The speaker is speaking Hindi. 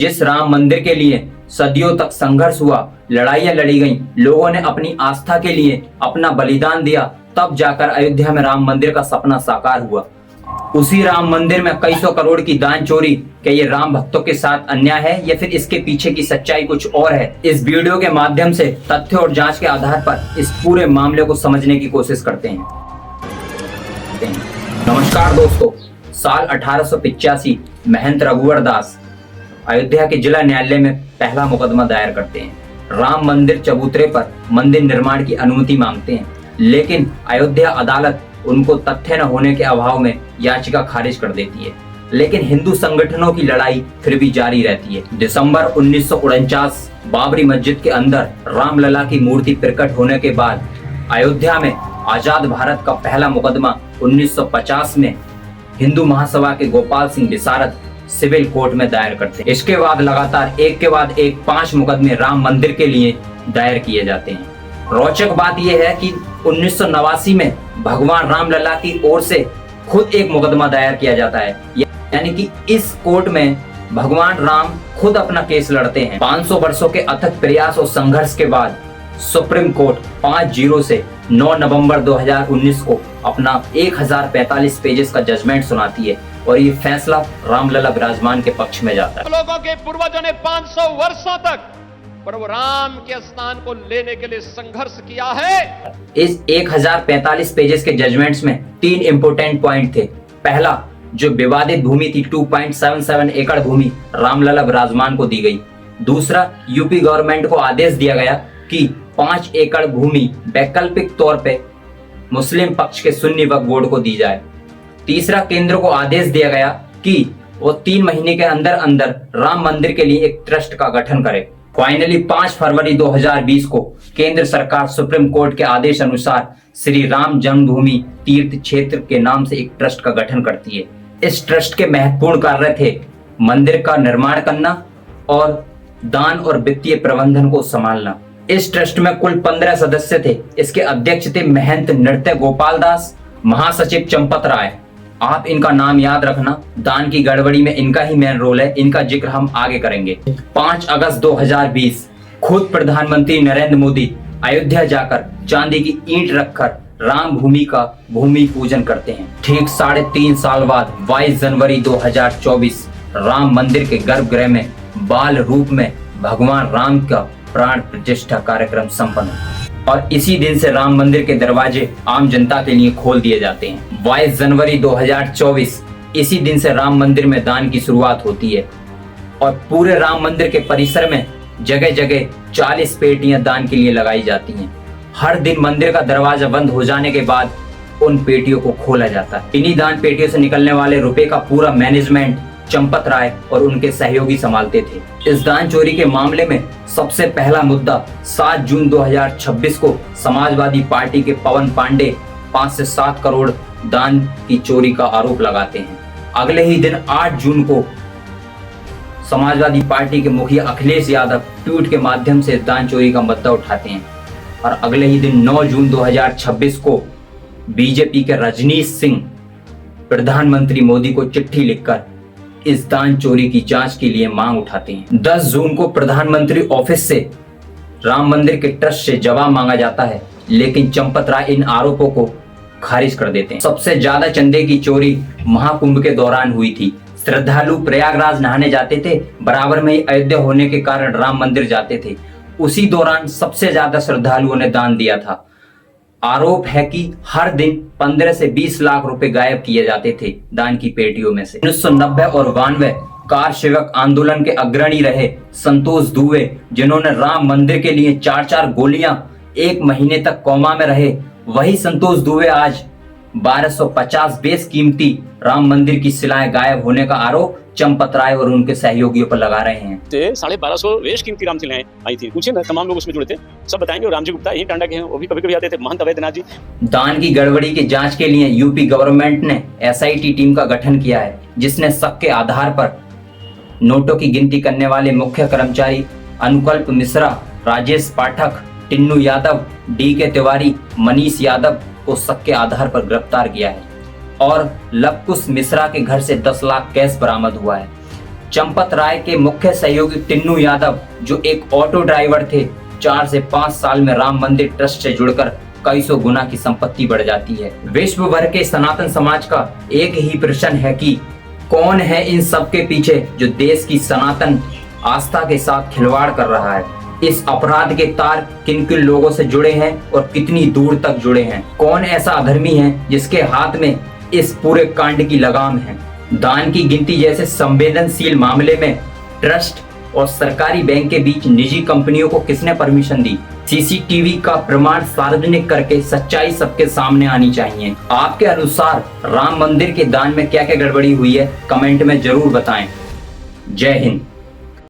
जिस राम मंदिर के लिए सदियों तक संघर्ष हुआ, लड़ाइयां लड़ी गईं, लोगों ने अपनी आस्था के लिए अपना बलिदान दिया, तब जाकर अयोध्या में राम मंदिर का सपना साकार हुआ। उसी राम मंदिर में कई सौ करोड़ की दान चोरी, क्या ये राम भक्तों के साथ अन्याय है या फिर इसके पीछे की सच्चाई कुछ और है? इस वीडियो के माध्यम से तथ्य और जांच के आधार पर इस पूरे मामले को समझने की कोशिश करते हैं। नमस्कार दोस्तों, साल 1885 महंत रघुवर दास अयोध्या के जिला न्यायालय में पहला मुकदमा दायर करते हैं। राम मंदिर चबूतरे पर मंदिर निर्माण की अनुमति मांगते हैं, लेकिन अयोध्या अदालत उनको तथ्य न होने के अभाव में याचिका खारिज कर देती है। लेकिन हिंदू संगठनों की लड़ाई फिर भी जारी रहती है। दिसंबर 1949 बाबरी मस्जिद के अंदर रामलला की मूर्ति प्रकट होने के बाद अयोध्या में आजाद भारत का पहला मुकदमा 1950 में हिंदू महासभा के गोपाल सिंह विशारद सिविल कोर्ट में दायर करते हैं। इसके बाद लगातार एक के बाद एक 5 मुकदमे राम मंदिर के लिए दायर किए जाते हैं। रोचक बात यह है कि 1989 में भगवान रामलला की ओर से खुद एक मुकदमा दायर किया जाता है, यानी कि इस कोर्ट में भगवान राम खुद अपना केस लड़ते हैं। 500 वर्षों के अथक प्रयास और संघर्ष के बाद सुप्रीम कोर्ट 5-0 से 9 नवंबर 2019 को अपना 1045 पेजेस का जजमेंट सुनाती है और ये फैसला रामलला विराजमान के पक्ष में जाता है। लोगों के पूर्वजों ने 500 वर्षों तक प्रभु राम के स्थान को लेने के लिए संघर्ष किया है। इस 1045 पेजेस के जजमेंट्स में 3 इंपोर्टेंट पॉइंट थे। पहला, जो विवादित भूमि थी 2.77 एकड़ भूमि रामलला विराजमान को दी गई। दूसरा, यूपी गवर्नमेंट को आदेश दिया गया कि 5 एकड़ भूमि वैकल्पिक तौर पे मुस्लिम पक्ष के सुन्नी वक्फ बोर्ड को दी जाए। तीसरा, केंद्र को आदेश दिया गया कि वो 3 महीने के अंदर अंदर राम मंदिर के लिए एक ट्रस्ट का गठन करे। फाइनली 5 फरवरी 2020 को केंद्र सरकार सुप्रीम कोर्ट के आदेश अनुसार श्री राम जन्मभूमि तीर्थ क्षेत्र के नाम से एक ट्रस्ट का गठन करती है। इस ट्रस्ट के महत्वपूर्ण कार्य थे मंदिर का निर्माण करना और दान और वित्तीय प्रबंधन को संभालना। इस ट्रस्ट में कुल 15 सदस्य थे। इसके अध्यक्ष थे महंत नृत्य गोपाल दास, महासचिव चंपत राय। आप इनका नाम याद रखना, दान की गड़बड़ी में इनका ही मेन रोल है, इनका जिक्र हम आगे करेंगे। 5 अगस्त 2020 खुद प्रधानमंत्री नरेंद्र मोदी अयोध्या जाकर चांदी की ईंट रखकर राम भूमि का भूमि पूजन करते हैं। ठीक 3.5 साल बाद 22 जनवरी 2024 राम मंदिर के गर्भगृह में बाल रूप में भगवान राम का प्राण प्रतिष्ठा कार्यक्रम संपन्न और इसी दिन से राम मंदिर के दरवाजे आम जनता के लिए खोल दिए जाते हैं। 22 जनवरी 2024 इसी दिन से राम मंदिर में दान की शुरुआत होती है और पूरे राम मंदिर के परिसर में जगह जगह 40 पेटियां दान के लिए लगाई जाती हैं। हर दिन मंदिर का दरवाजा बंद हो जाने के बाद उन पेटियों को खोला जाता है। इन्हीं दान पेटियों से निकलने वाले रुपए का पूरा मैनेजमेंट चंपत राय और उनके सहयोगी संभालते थे। इस दान चोरी के मामले में सबसे पहला मुद्दा 7 जून 2026 को समाजवादी पार्टी के पवन पांडे 5 से 7 करोड़ दान की चोरी का आरोप लगाते हैं। अगले ही दिन 8 जून को समाजवादी पार्टी के मुखिया अखिलेश यादव ट्वीट के माध्यम से दान चोरी का मुद्दा उठाते हैं और अगले ही दिन 9 जून 2026 को बीजेपी के रजनीश सिंह प्रधानमंत्री मोदी को चिट्ठी लिखकर इस दान चोरी की जांच के लिए मांग उठाते हैं। 10 जून को प्रधानमंत्री ऑफिस से राम मंदिर के ट्रस्ट से जवाब मांगा जाता है, लेकिन चंपत राय इन आरोपों को खारिज कर देते हैं। सबसे ज्यादा चंदे की चोरी महाकुंभ के दौरान हुई थी। श्रद्धालु प्रयागराज नहाने जाते थे, बराबर में ही अयोध्या होने के कारण राम मंदिर जाते थे। उसी दौरान सबसे ज्यादा श्रद्धालुओं ने दान दिया था। आरोप है कि हर दिन 15 से 20 लाख रुपए गायब किए जाते थे दान की पेटियों में से। 1990 और 92 कार सेवक आंदोलन के अग्रणी रहे संतोष दुबे, जिन्होंने राम मंदिर के लिए 4-4 गोलियां 1 महीने तक कोमा में रहे, वही संतोष दुबे आज 1250 बेशकीमती राम मंदिर की शिलाएं गायब होने का आरोप चंपत राय और उनके सहयोगियों पर लगा रहे हैं। 1250 बेशकीमती राम शिलाएं आई थी। पूछिए ना, तमाम लोग उसमें जुड़े थे, सब बताएंगे। और रामजी गुप्ता यही टांडा के हैं, वो भी कभी कभी आते थे, महंत अवैधनाथ जी। दान की गड़बड़ी की जांच के लिए यूपी गवर्नमेंट ने SIT टीम का गठन किया है, जिसने शक के आधार पर नोटों की गिनती करने वाले मुख्य कर्मचारी अनुकल्प मिश्रा, राजेश पाठक, टिन्नू यादव, DK तिवारी, मनीष यादव को शक के आधार पर गिरफ्तार किया है और लवकुश मिश्रा के घर से 10 लाख कैश बरामद हुआ है। चंपत राय के मुख्य सहयोगी टिन्नू यादव जो एक ऑटो ड्राइवर थे, 4 से 5 साल में राम मंदिर ट्रस्ट से जुड़कर कई सौ गुना की संपत्ति बढ़ जाती है। विश्व भर के सनातन समाज का एक ही प्रश्न है कि कौन है इन सब के पीछे जो देश की सनातन आस्था के साथ खिलवाड़ कर रहा है। इस अपराध के तार किन किन लोगों से जुड़े हैं और कितनी दूर तक जुड़े हैं। कौन ऐसा अधर्मी है जिसके हाथ में इस पूरे कांड की लगाम है। दान की गिनती जैसे संवेदनशील मामले में ट्रस्ट और सरकारी बैंक के बीच निजी कंपनियों को किसने परमिशन दी। सीसीटीवी का प्रमाण सार्वजनिक करके सच्चाई सबके सामने आनी चाहिए। आपके अनुसार राम मंदिर के दान में क्या क्या गड़बड़ी हुई है, कमेंट में जरूर बताएं। जय हिंद।